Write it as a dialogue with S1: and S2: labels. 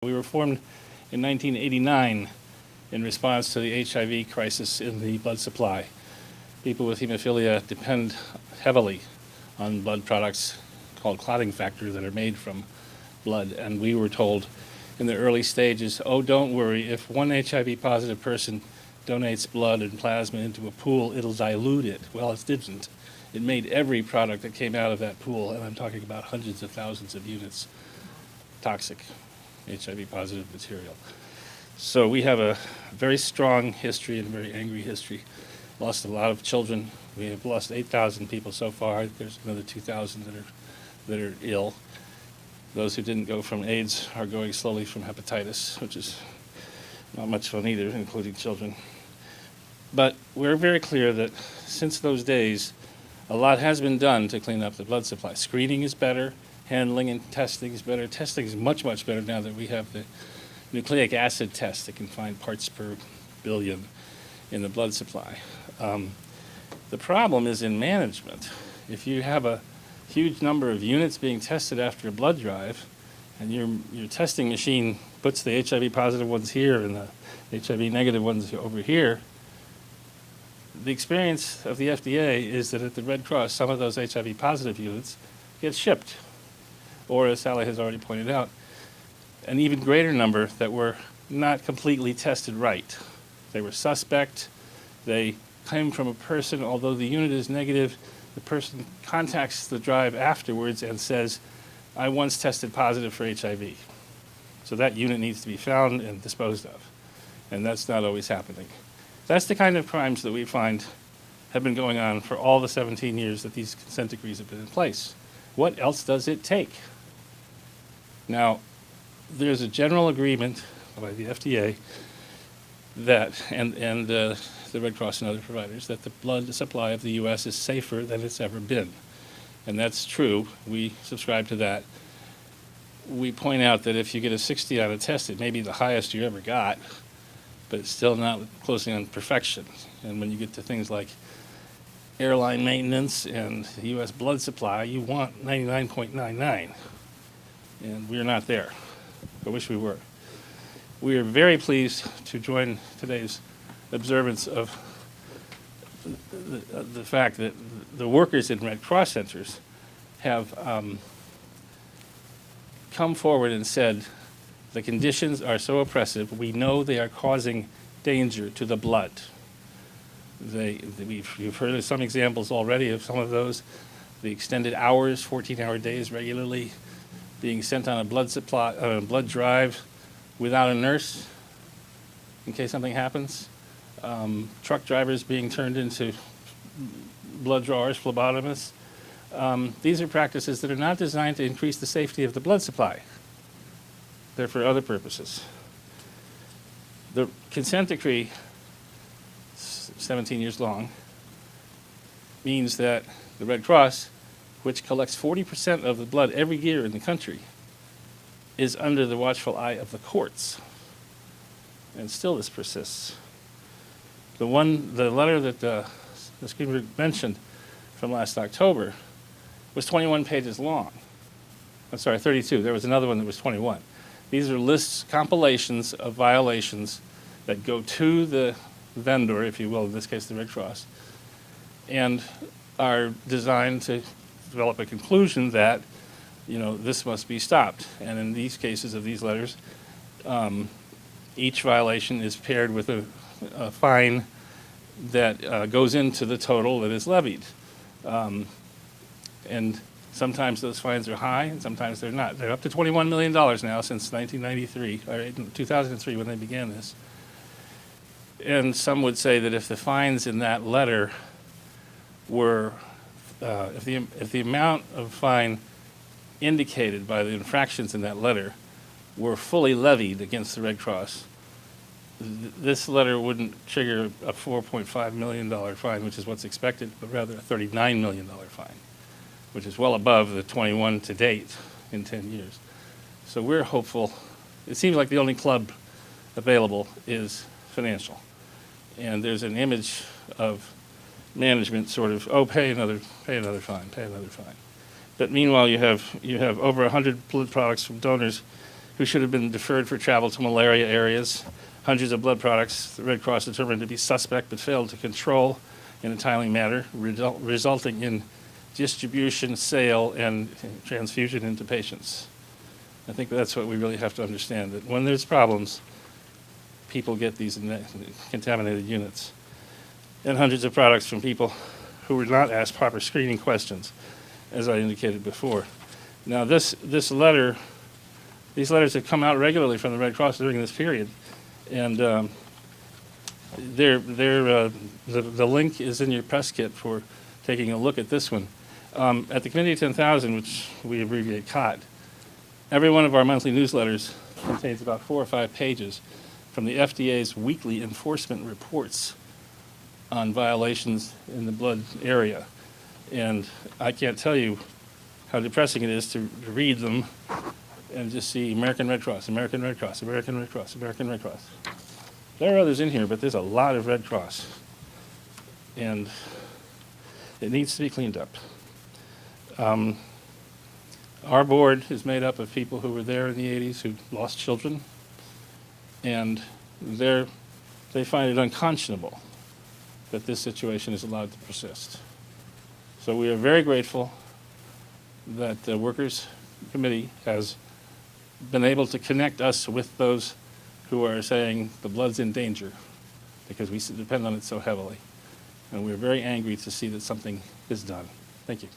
S1: We were formed in 1989 in response to the HIV crisis in the blood supply. People with hemophilia depend heavily on blood products called clotting factors that are made from blood, and we were told in the early stages, oh, don't worry, if one HIV positive person donates blood and plasma into a pool, it'll dilute it. Well, it didn't. It made every product that came out of that pool, and I'm talking about hundreds of thousands of units, toxic HIV positive material. So we have a very strong history and a very angry history. Lost a lot of children. We have lost 8,000 people so far. There's another 2,000 that are ill. Those who didn't go from AIDS are going slowly from hepatitis, which is not much fun either, including children. But we're very clear that since those days, a lot has been done to clean up the blood supply. Screening is better, handling and testing is better. Testing is much, much better now that we have the nucleic acid test that can find parts per billion in the blood supply. The problem is in management. If you have a huge number of units being tested after a blood drive, and your testing machine puts the HIV positive ones here and the HIV negative ones over here, the experience of the FDA is that at the Red Cross, some of those HIV positive units get shipped. Or, as Sally has already pointed out, an even greater number that were not completely tested right. They were suspect. They came from a person, although the unit is negative, the person contacts the drive afterwards and says, I once tested positive for HIV. So that unit needs to be found and disposed of. And that's not always happening. That's the kind of crimes that we find have been going on for all the 17 years that these consent decrees have been in place. What else does it take? Now, there's a general agreement by the FDA that, and the Red Cross and other providers, that the blood supply of the U.S. is safer than it's ever been. And that's true. We subscribe to that. We point out that if you get a 60 on a test, it may be the highest you ever got, but it's still not closely on perfection. And when you get to things like airline maintenance and the U.S. blood supply, you want 99.99. And we're not there. I wish we were. We are very pleased to join today's observance of the fact that the workers in Red Cross centers have come forward and said the conditions are so oppressive, we know they are causing danger to the blood. You've heard of some examples already of some of those. The extended hours, 14-hour days regularly, being sent on a blood drive without a nurse in case something happens. Truck drivers being turned into blood drawers, phlebotomists. These are practices that are not designed to increase the safety of the blood supply. They're for other purposes. The consent decree, 17 years long, means that the Red Cross, which collects 40% of the blood every year in the country, is under the watchful eye of the courts. And still this persists. The letter that the speaker mentioned from last October was 21 pages long. I'm sorry, 32. There was another one that was 21. These are lists, compilations of violations that go to the vendor, if you will, in this case the Red Cross, and are designed to develop a conclusion that, this must be stopped. And in these cases of these letters, each violation is paired with a fine that goes into the total that is levied. And sometimes those fines are high, and sometimes they're not. They're up to $21 million now since 1993, or 2003 when they began this. And some would say that if the fines in that letter were, if the amount of fine indicated by the infractions in that letter were fully levied against the Red Cross, this letter wouldn't trigger a $4.5 million fine, which is what's expected, but rather a $39 million fine, which is well above the 21 to date in 10 years. So we're hopeful. It seems like the only club available is financial. And there's an image of management sort of, pay another fine. But meanwhile, you have over 100 blood products from donors who should have been deferred for travel to malaria areas, hundreds of blood products the Red Cross determined to be suspect but failed to control in a timely manner, resulting in distribution, sale, and transfusion into patients. I think that's what we really have to understand, that when there's problems, people get these contaminated units. And hundreds of products from people who were not asked proper screening questions, as I indicated before. Now these letters have come out regularly from the Red Cross during this period, and the link is in your press kit for taking a look at this one. At the Committee of 10,000, which we abbreviate COT, every one of our monthly newsletters contains about 4 or 5 pages from the FDA's weekly enforcement reports on violations in the blood area. And I can't tell you how depressing it is to read them and just see American Red Cross, American Red Cross, American Red Cross, American Red Cross. There are others in here, but there's a lot of Red Cross. And it needs to be cleaned up. Our board is made up of people who were there in the 80s who lost children, and they find it unconscionable that this situation is allowed to persist. So we are very grateful that the Workers' Committee has been able to connect us with those who are saying the blood's in danger because we depend on it so heavily. And we're very angry to see that something is done. Thank you.